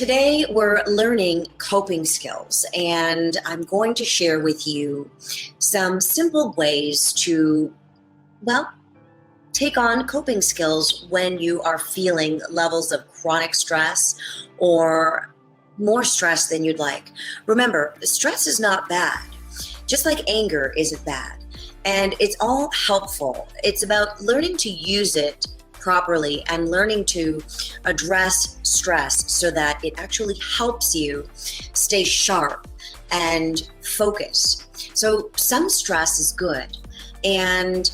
Today, we're learning coping skills, and I'm going to share with you some simple ways to, well, take on coping skills when you are feeling levels of chronic stress or more stress than you'd like. Remember, stress is not bad, just like anger isn't bad, and it's all helpful. It's about learning to use it properly and learning to address stress so that it actually helps you stay sharp and focus. So some stress is good, and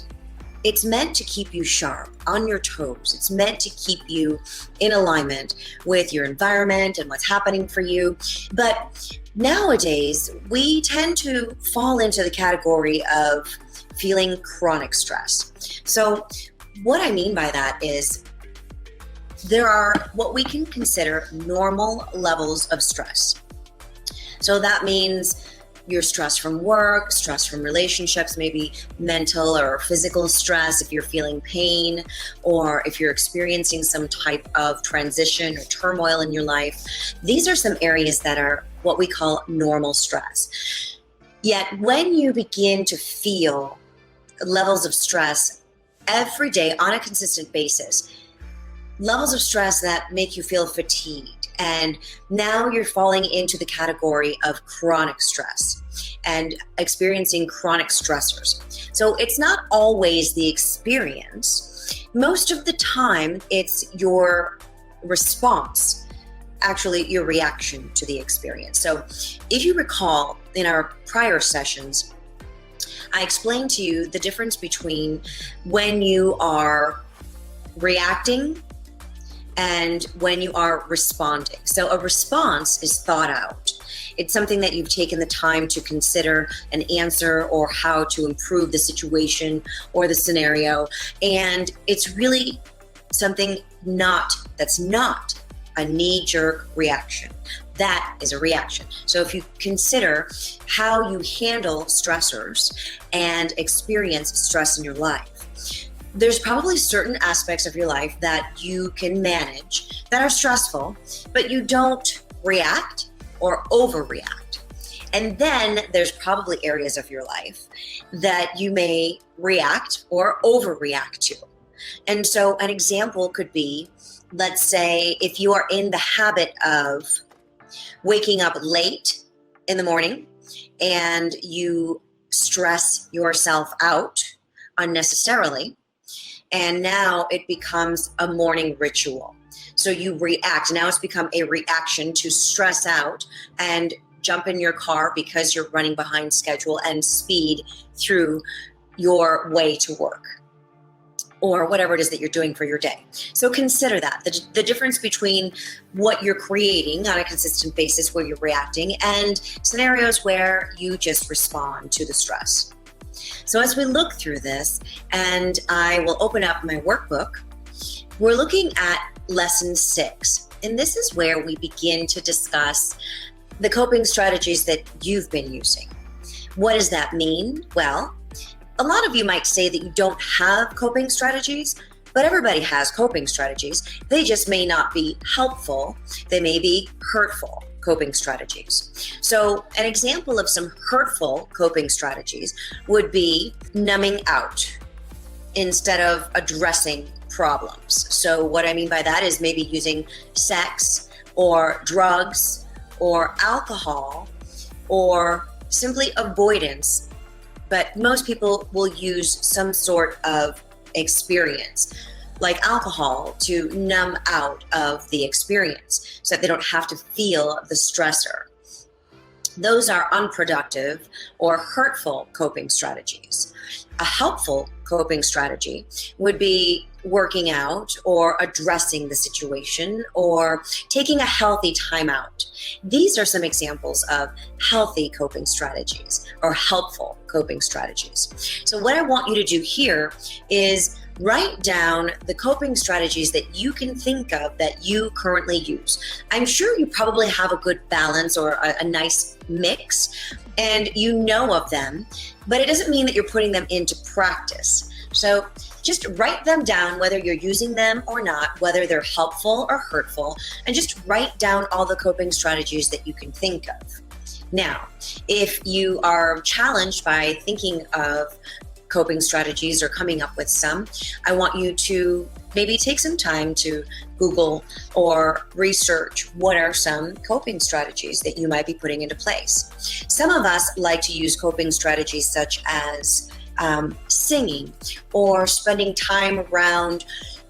it's meant to keep you sharp, on your toes. It's meant to keep you in alignment with your environment and what's happening for you. But nowadays, we tend to fall into the category of feeling chronic stress. So what I mean by that is there are what we can consider normal levels of stress. So that means your stress from work, stress from relationships, maybe mental or physical stress if you're feeling pain, or if you're experiencing some type of transition or turmoil in your life. These are some areas that are what we call normal stress. Yet when you begin to feel levels of stress every day on a consistent basis, levels of stress that make you feel fatigued, and now you're falling into the category of chronic stress and experiencing chronic stressors. So it's not always the experience. Most of the time, it's your response, actually your reaction to the experience. So if you recall in our prior sessions, I explained to you the difference between when you are reacting and when you are responding. So a response is thought out. It's something that you've taken the time to consider an answer or how to improve the situation or the scenario. And it's really something that's not a knee-jerk reaction. That is a reaction. So if you consider how you handle stressors and experience stress in your life, there's probably certain aspects of your life that you can manage that are stressful, but you don't react or overreact. And then there's probably areas of your life that you may react or overreact to. And so an example could be, let's say, if you are in the habit of waking up late in the morning and you stress yourself out unnecessarily, and now it becomes a morning ritual. So you react. Now it's become a reaction to stress out and jump in your car because you're running behind schedule and speed through your way to work, or whatever it is that you're doing for your day. So consider that, the difference between what you're creating on a consistent basis where you're reacting and scenarios where you just respond to the stress. So as we look through this, and I will open up my workbook, we're looking at lesson 6. And this is where we begin to discuss the coping strategies that you've been using. What does that mean? Well, a lot of you might say that you don't have coping strategies, but everybody has coping strategies. They just may not be helpful. They may be hurtful coping strategies. So an example of some hurtful coping strategies would be numbing out instead of addressing problems. So what I mean by that is maybe using sex or drugs or alcohol or simply avoidance. But most people will use some sort of experience, like alcohol, to numb out of the experience so that they don't have to feel the stressor. Those are unproductive or hurtful coping strategies. A helpful coping strategy would be working out or addressing the situation or taking a healthy time out. These are some examples of healthy coping strategies or helpful coping strategies. So what I want you to do here is Write down the coping strategies that you can think of that you currently use. I'm sure you probably have a good balance or a nice mix, and you know of them, but it doesn't mean that you're putting them into practice. So just write them down, whether you're using them or not, whether they're helpful or hurtful, and just write down all the coping strategies that you can think of. Now, if you are challenged by thinking of coping strategies or coming up with some, I want you to maybe take some time to Google or research what are some coping strategies that you might be putting into place. Some of us like to use coping strategies such as singing or spending time around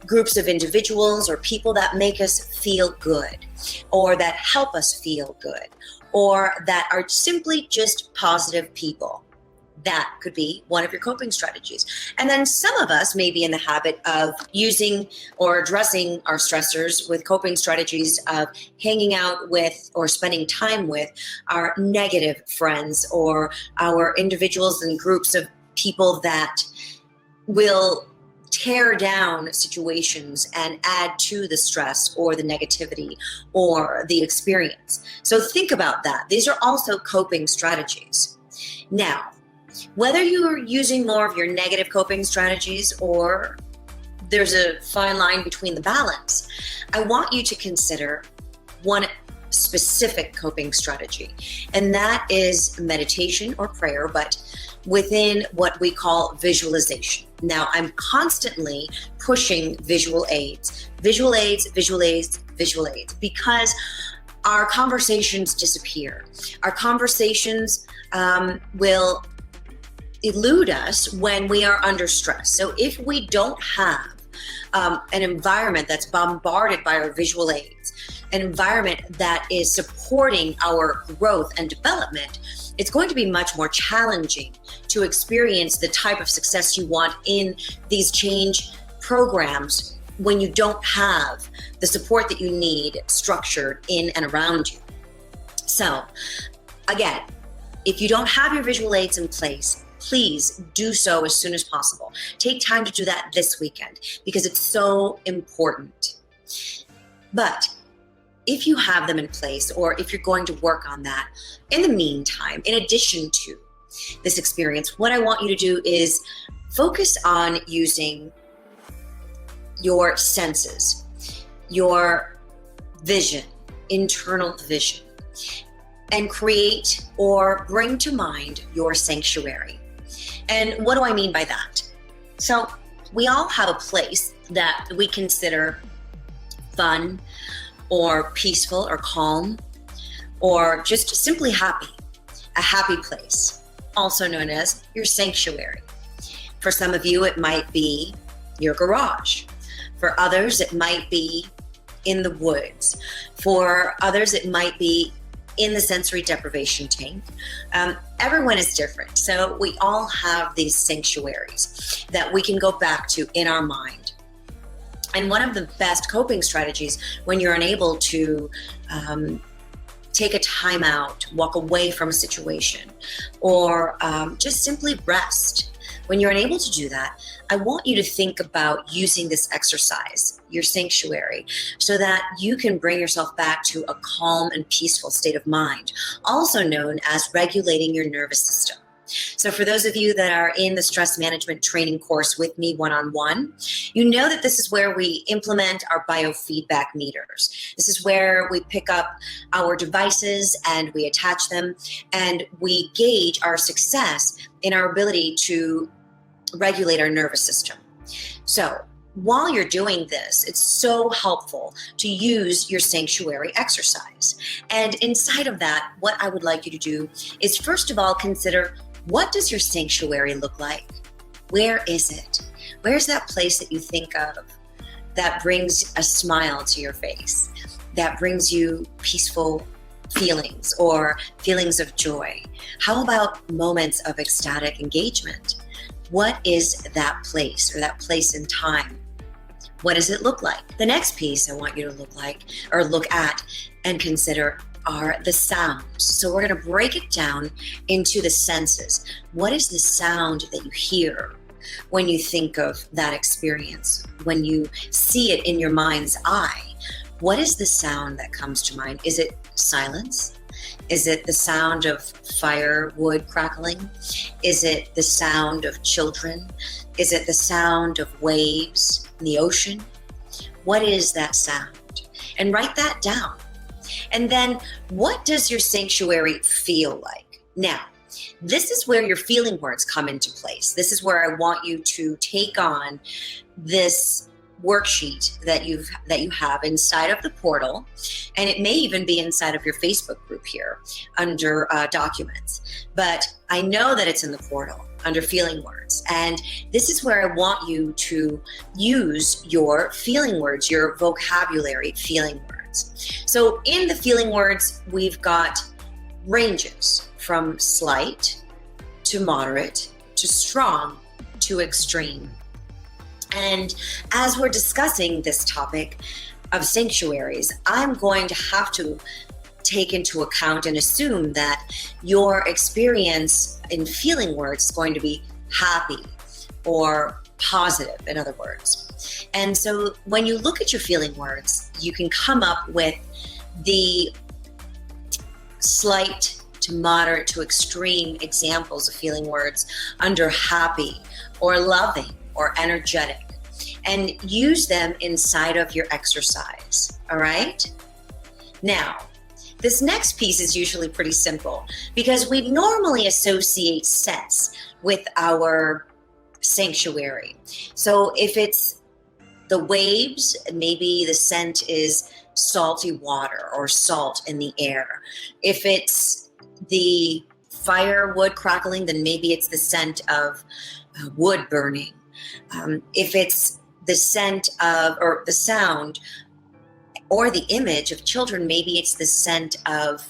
groups of individuals or people that make us feel good or that help us feel good or that are simply just positive people. That could be one of your coping strategies. And then some of us may be in the habit of using or addressing our stressors with coping strategies of hanging out with or spending time with our negative friends or our individuals and groups of people that will tear down situations and add to the stress or the negativity or the experience. So think about that. These are also coping strategies. Now, whether you're using more of your negative coping strategies or there's a fine line between the balance, I want you to consider one specific coping strategy, and that is meditation or prayer, but within what we call visualization. Now, I'm constantly pushing visual aids, because our conversations disappear. Our conversations will elude us when we are under stress. So if we don't have an environment that's bombarded by our visual aids, an environment that is supporting our growth and development, it's going to be much more challenging to experience the type of success you want in these change programs when you don't have the support that you need structured in and around you. So again, if you don't have your visual aids in place, please do so as soon as possible. Take time to do that this weekend because it's so important. But if you have them in place, or if you're going to work on that, in the meantime, in addition to this experience, what I want you to do is focus on using your senses, your vision, internal vision, and create or bring to mind your sanctuary. And what do I mean by that? So we all have a place that we consider fun or peaceful or calm or just simply happy, a happy place, also known as your sanctuary. For some of you, it might be your garage. For others, it might be in the woods. For others, it might be in the sensory deprivation tank. Everyone is different. So we all have these sanctuaries that we can go back to in our mind. And one of the best coping strategies when you're unable to take a time out, walk away from a situation, or just simply rest. When you're unable to do that, I want you to think about using this exercise, your sanctuary, so that you can bring yourself back to a calm and peaceful state of mind, also known as regulating your nervous system. So for those of you that are in the stress management training course with me one-on-one, you know that this is where we implement our biofeedback meters. This is where we pick up our devices and we attach them and we gauge our success in our ability to regulate our nervous system. So while you're doing this, it's so helpful to use your sanctuary exercise. And inside of that, what I would like you to do is first of all consider, what does your sanctuary look like? Where is it? Where's that place that you think of that brings a smile to your face, that brings you peaceful feelings or feelings of joy? How about moments of ecstatic engagement? What is that place or that place in time? What does it look like? The next piece I want you to look at and consider are the sounds. So we're going to break it down into the senses. What is the sound that you hear when you think of that experience, when you see it in your mind's eye? What is the sound that comes to mind? Is it silence? Is it the sound of firewood crackling? Is it the sound of children? Is it the sound of waves in the ocean? What is that sound? And write that down. And then, what does your sanctuary feel like? Now, this is where your feeling words come into place. This is where I want you to take on this worksheet that you have inside of the portal, and it may even be inside of your Facebook group here under documents. But I know that it's in the portal under feeling words, and this is where I want you to use your feeling words, your vocabulary feeling words. So in the feeling words, we've got ranges from slight to moderate to strong to extreme. And as we're discussing this topic of sanctuaries, I'm going to have to take into account and assume that your experience in feeling words is going to be happy or positive, in other words. And so when you look at your feeling words, you can come up with the slight to moderate to extreme examples of feeling words under happy or loving or energetic, and use them inside of your exercise, all right? Now, this next piece is usually pretty simple because we normally associate scents with our sanctuary. So if it's the waves, maybe the scent is salty water or salt in the air. If it's the firewood crackling, then maybe it's the scent of wood burning. If it's the scent of, or the sound, or the image of children, maybe it's the scent of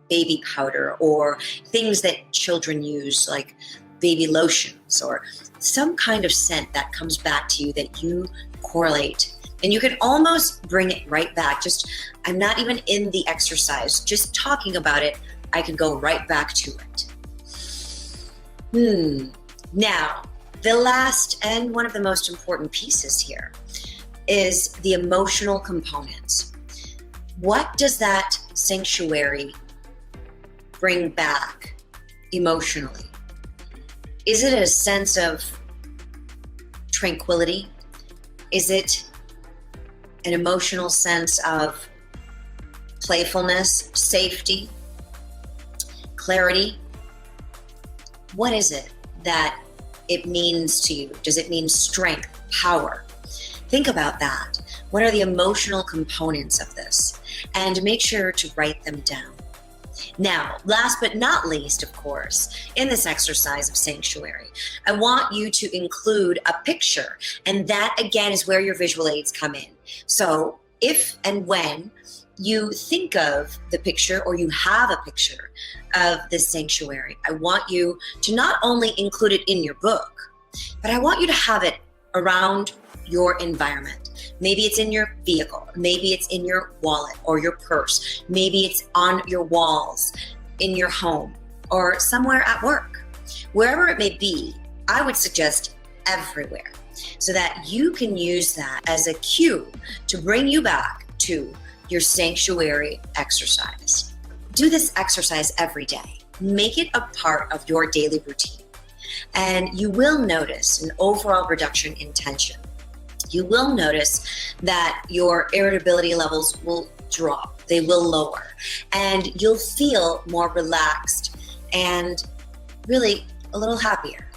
baby powder or things that children use, like baby lotions, or some kind of scent that comes back to you that you correlate. And you can almost bring it right back. I'm not even in the exercise, just talking about it, I can go right back to it. Now, the last and one of the most important pieces here is the emotional components. What does that sanctuary bring back emotionally? Is it a sense of tranquility? Is it an emotional sense of playfulness, safety, clarity? What is it that it means to you? Does it mean strength, power? Think about that. What are the emotional components of this? And make sure to write them down. Now, last but not least, of course, in this exercise of sanctuary, I want you to include a picture. And that, again, is where your visual aids come in. So if and when you think of the picture, or you have a picture of this sanctuary, I want you to not only include it in your book, but I want you to have it around your environment. Maybe it's in your vehicle, maybe it's in your wallet or your purse, maybe it's on your walls, in your home, or somewhere at work. Wherever it may be, I would suggest everywhere, so that you can use that as a cue to bring you back to your sanctuary exercise. Do this exercise every day. Make it a part of your daily routine. And you will notice an overall reduction in tension. You will notice that your irritability levels will drop. They will lower. And you'll feel more relaxed and really a little happier.